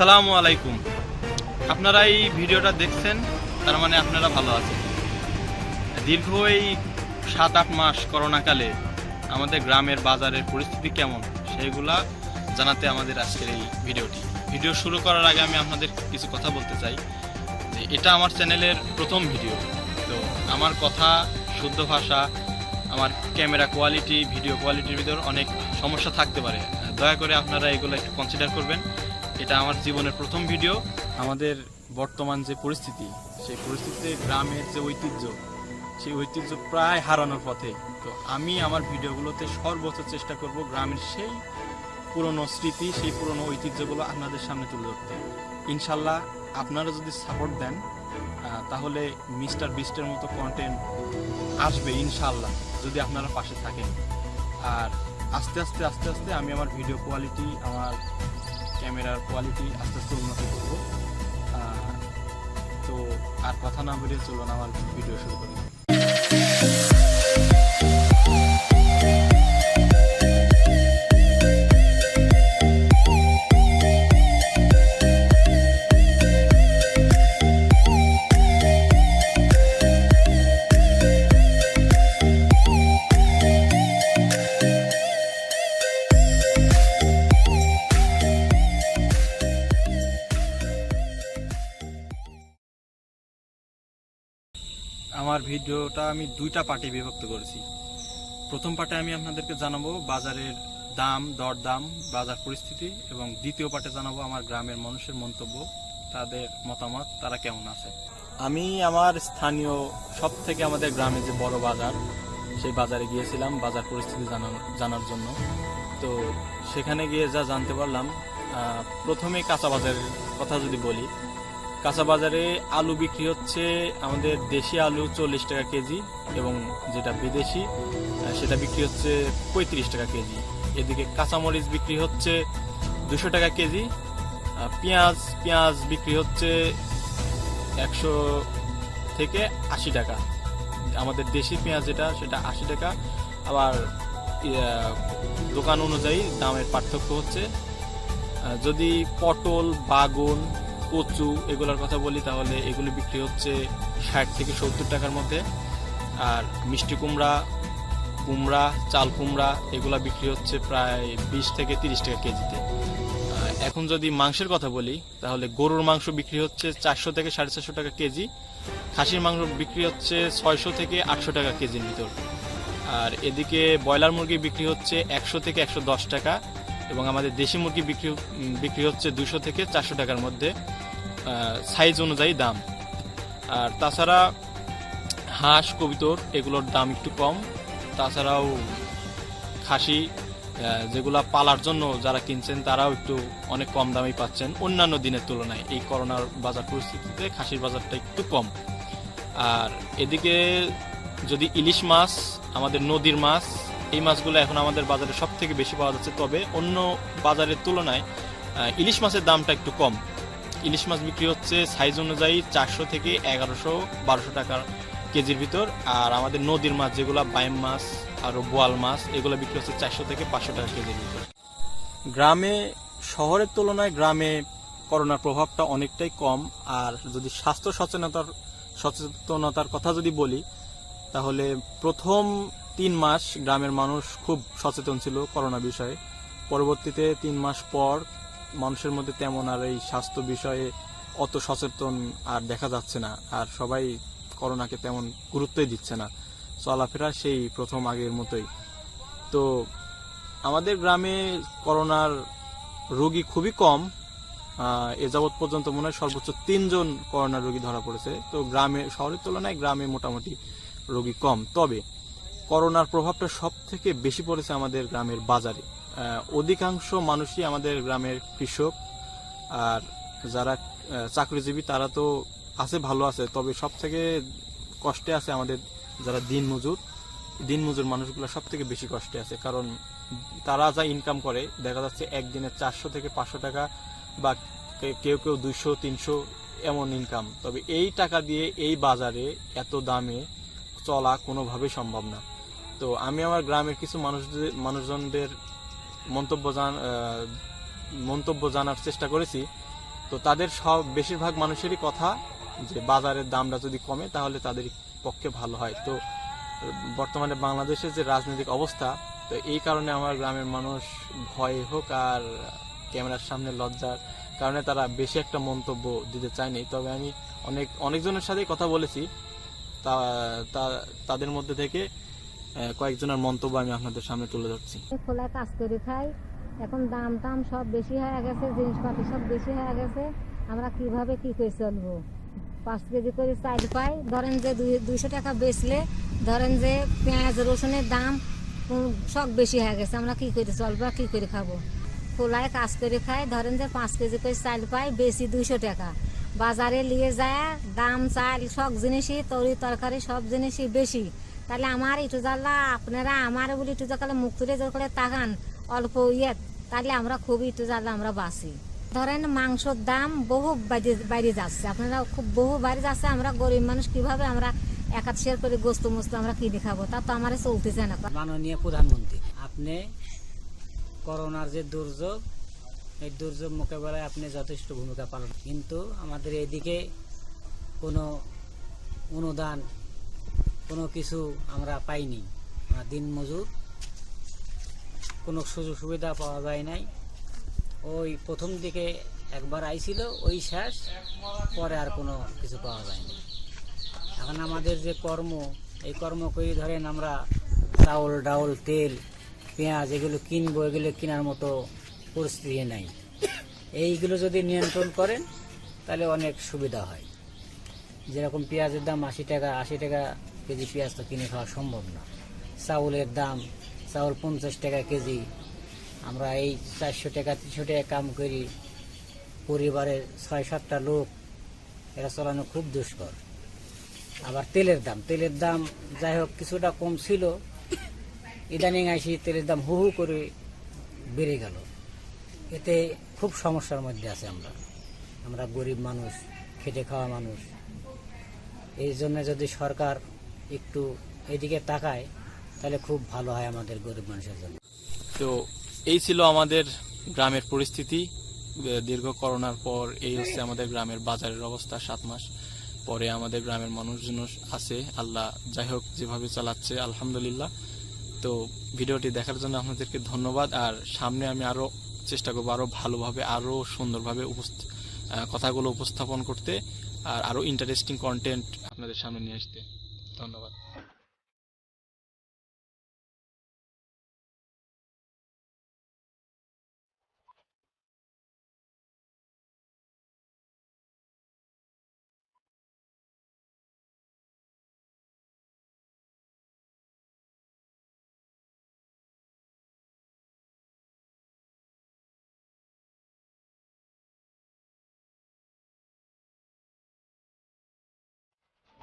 আসসালামু আলাইকুম। আপনারা এই ভিডিওটা দেখছেন, তার মানে আপনারা ভালো আছেন। দীর্ঘ এই 7-8 মাস করোনাকালে আমাদের গ্রামের বাজারের পরিস্থিতি কেমন সেইগুলা জানাতে আমাদের আজকের এই ভিডিও শুরু করার আগে আমি আপনাদের কিছু কথা বলতে চাই যে এটা আমার চ্যানেলের প্রথম ভিডিও। তো আমার কথা, শুদ্ধ ভাষা, আমার ক্যামেরা কোয়ালিটি, ভিডিও কোয়ালিটির ভিতর অনেক সমস্যা থাকতে পারে। দয়া করে আপনারা এগুলো একটু কনসিডার করবেন। এটা আমার জীবনের প্রথম ভিডিও। আমাদের বর্তমান যে পরিস্থিতি, সেই পরিস্থিতিতে গ্রামের যে ঐতিহ্য, সেই ঐতিহ্য প্রায় হারানোর পথে। তো আমি আমার ভিডিওগুলোতে সর্বোচ্চ চেষ্টা করব গ্রামের সেই পুরনো স্মৃতি, সেই পুরনো ঐতিহ্যগুলো আপনাদের সামনে তুলে ধরতে। ইনশাল্লাহ আপনারা যদি সাপোর্ট দেন তাহলে মিস্টার বিস্টের মতো কন্টেন্ট আসবে ইনশাল্লাহ, যদি আপনারা পাশে থাকেন। আর আস্তে আস্তে আমি আমার ভিডিও কোয়ালিটি, আমার ক্যামেরার কোয়ালিটি আস্তে আস্তে উন্নতি করবো। তো আর কথা না বলে চলুন আমার ভিডিও শুরু করি। আমার ভিডিওটা আমি দুইটা পার্টে বিভক্ত করেছি। প্রথম পার্টে আমি আপনাদেরকে জানাবো বাজারের দাম, দরদাম, বাজার পরিস্থিতি, এবং দ্বিতীয় পার্টে জানাবো আমার গ্রামের মানুষের মন্তব্য, তাদের মতামত, তারা কেমন আছে। আমি আমার স্থানীয় সব থেকে আমাদের গ্রামে যে বড় বাজার, সেই বাজারে গিয়েছিলাম বাজার পরিস্থিতি জানার জন্য। তো সেখানে গিয়ে যা জানতে পারলাম, প্রথমে কাঁচা বাজারের কথা যদি বলি, কাঁচা বাজারে আলু বিক্রি হচ্ছে আমাদের দেশি আলু 40 টাকা কেজি, এবং যেটা বিদেশি সেটা বিক্রি হচ্ছে 35 টাকা কেজি। এদিকে কাঁচামরিচ বিক্রি হচ্ছে 200 টাকা কেজি। পেঁয়াজ বিক্রি হচ্ছে 100 থেকে 80 টাকা। আমাদের দেশি পেঁয়াজ যেটা, সেটা 80 টাকা। আবার দোকান অনুযায়ী দামের পার্থক্য হচ্ছে। যদি পটল, বাগুন, কচু এগুলোর কথা বলি, তাহলে এগুলো বিক্রি হচ্ছে 60 থেকে 70 টাকার মধ্যে। আর মিষ্টি কুমড়া, চাল কুমড়া এগুলা বিক্রি হচ্ছে প্রায় 20 থেকে 30 টাকা কেজিতে। এখন যদি মাংসের কথা বলি, তাহলে গরুর মাংস বিক্রি হচ্ছে 400 থেকে 450 টাকা কেজি। খাসির মাংস বিক্রি হচ্ছে 600 থেকে 800 টাকা কেজির ভিতর। আর এদিকে ব্রয়লার মুরগি বিক্রি হচ্ছে 100 থেকে 110 টাকা, এবং আমাদের দেশি মুরগি বিক্রি হচ্ছে 200 থেকে 400 টাকার মধ্যে, সাইজ অনুযায়ী দাম। আর তাছাড়া হাঁস, কবুতর এগুলোর দাম একটু কম। তাছাড়াও খাসি যেগুলা পালার জন্য যারা কিনছেন, তারাও একটু অনেক কম দামেই পাচ্ছেন অন্যান্য দিনের তুলনায়। এই করোনার বাজার পরিস্থিতিতে খাসির বাজারটা একটু কম। আর এদিকে যদি ইলিশ মাছ, আমাদের নদীর মাছ, এই মাছগুলো এখন আমাদের বাজারে সব থেকে বেশি পাওয়া যাচ্ছে। তবে অন্য বাজারের তুলনায় ইলিশ মাছের দামটা একটু কম। ইলিশ মাছ বিক্রি হচ্ছে সাইজ অনুযায়ী 400 থেকে 1100-1200 টাকার কেজির ভিতর। আর আমাদের নদীর মাছ যেগুলো, বাইম মাছ আর বোয়াল মাছ, এগুলো বিক্রি হচ্ছে 400 থেকে 500 টাকা কেজির ভিতর। গ্রামে শহরের তুলনায় গ্রামে করোনার প্রভাবটা অনেকটাই কম। আর যদি স্বাস্থ্য সচেতনতার কথা যদি বলি, তাহলে প্রথম 3 মাস গ্রামের মানুষ খুব সচেতন ছিল করোনা বিষয়ে। পরবর্তীতে 3 মাস পর মানুষের মধ্যে তেমন আর এই স্বাস্থ্য বিষয়ে অত সচেতন আর দেখা যাচ্ছে না। আর সবাই করোনাকে তেমন গুরুত্বই দিচ্ছে না, চলাফেরা সেই প্রথম আগের মতোই। তো আমাদের গ্রামে করোনার রোগী খুবই কম। এ যাবৎ পর্যন্ত মনে হয় সর্বোচ্চ 3 জন করোনার রোগী ধরা পড়েছে। তো গ্রামে, শহরের তুলনায় গ্রামে মোটামুটি রোগী কম। তবে করোনার প্রভাবটা সব থেকে বেশি পড়েছে আমাদের গ্রামের বাজারে। অধিকাংশ মানুষই আমাদের গ্রামের কৃষক, আর যারা চাকরিজীবী তারা তো আছে, ভালো আছে। তবে সব থেকে কষ্টে আছে আমাদের যারা দিনমজুর মানুষগুলো সব থেকে বেশি কষ্টে আছে। কারণ তারা যা ইনকাম করে, দেখা যাচ্ছে একদিনে 400 থেকে 500 টাকা, বা কেউ 200-300 এমন ইনকাম। তবে এই টাকা দিয়ে এই বাজারে এত দামে চলা কোনোভাবেই সম্ভব না। তো আমি আমার গ্রামের কিছু মানুষজনদের মন্তব্য জানার চেষ্টা করেছি। তো তাদের সব বেশিরভাগ মানুষেরই কথা যে বাজারের দামটা যদি কমে তাহলে তাদের পক্ষে ভালো হয়। তো বর্তমানে বাংলাদেশের যে রাজনৈতিক অবস্থা, তো এই কারণে আমার গ্রামের মানুষ ভয়ে হোক আর ক্যামেরার সামনে লজ্জার কারণে তারা বেশি একটা মন্তব্য দিতে চায়নি। তবে আমি অনেকজনের সাথেই কথা বলেছি, তাদের মধ্যে থেকে কয়েকজনের মন্তব্য আমি আপনাদের সামনে তুলে ধরছি। খোলায় কাজ করে খাই, এখন দাম টাম সব বেশি হয়ে গেছে, জিনিসপাতি সব বেশি হয়ে গেছে, আমরা কিভাবে কি করে চলবো? 5 কেজি করে চাল পাই, ধরেন যে 200 টাকা বেচলে, ধরেন যে পেঁয়াজ রসুনের দাম সব বেশি হয়ে গেছে, আমরা কি করে চলবো, কি করে খাবো? খোলায় কাজ করে খাই, ধরেন যে 5 কেজি করে চাল পাই, বেশি 200 টাকা, বাজারে নিয়ে যায় দাম চাল সব জিনিসই তরি তরকারি সব জিনিসই বেশি। তাহলে আমার একটু জ্বালা, আপনারা আমার বলি একটু জালে মুখ তুলে জোর করে তাকান অল্প তাহলে আমরা খুবই একটু জ্বালা আমরা বাঁচি। ধরেন মাংসর দাম বহু বাইরে যাচ্ছে, আপনারা খুব বহু বাইরে যাচ্ছে, আমরা গরিব মানুষ কিভাবে আমরা 1 শেয়ার করে গোস্ত মোস্ত আমরা কিনে খাবো? তা তো আমার চলতেছে না। মাননীয় প্রধানমন্ত্রী, আপনি করোনার যে দুর্যোগ, এই দুর্যোগ মোকাবেলায় আপনি যথেষ্ট ভূমিকা পালন, কিন্তু আমাদের এদিকে কোনো অনুদান কোনো কিছু আমরা পাইনি। আমরা দিন মজুর, কোনো সুযোগ সুবিধা পাওয়া যায় নাই। ওই প্রথম দিকে একবার আইছিল, ওই শেষ, পরে আর কোনো কিছু পাওয়া যায়নি। এখন আমাদের যে কর্ম, এই কর্ম করে ধরেন আমরা চাউল ডাউল তেল পেঁয়াজ এগুলো কিনবো, এগুলো কেনার মতো পরিস্থিতি নাই। এইগুলো যদি নিয়ন্ত্রণ করেন তাহলে অনেক সুবিধা হয়। যেরকম পেঁয়াজের দাম 80 টাকা কেজি, পেঁয়াজ তো কিনে খাওয়া সম্ভব না। চাউলের দাম, চাউল 50 টাকা কেজি, আমরা এই 400 টাকা 300 টাকা কাম করি, পরিবারের 6-7টা লোক, এরা চালানো খুব দুষ্কর। আবার তেলের দাম যাই হোক কিছুটা কম ছিল, ইদানিং আইসি তেলের দাম হু হু করে বেড়ে গেল। এতে খুব সমস্যার মধ্যে আছে আমরা গরিব মানুষ, খেটে খাওয়া মানুষ। এই জন্য যদি সরকার একটু এদিকে তাকায় তাহলে খুব ভালো হয় আমাদের গরিব মানুষের জন্য। তো এই ছিল আমাদের গ্রামের পরিস্থিতি। দীর্ঘ করোনার পর এই হচ্ছে আমাদের গ্রামের বাজারের অবস্থা। 7 মাস পরে আমাদের গ্রামের মানুষজন আছে, আল্লাহ যাই হোক যেভাবে চালাচ্ছে আলহামদুলিল্লাহ। তো ভিডিওটি দেখার জন্য আপনাদেরকে ধন্যবাদ। আর সামনে আমি আরো চেষ্টা করবো আরো ভালোভাবে, আরো সুন্দরভাবে কথাগুলো উপস্থাপন করতে, আর আরো ইন্টারেস্টিং কন্টেন্ট আপনাদের সামনে নিয়ে আসতে। ধন্যবাদ।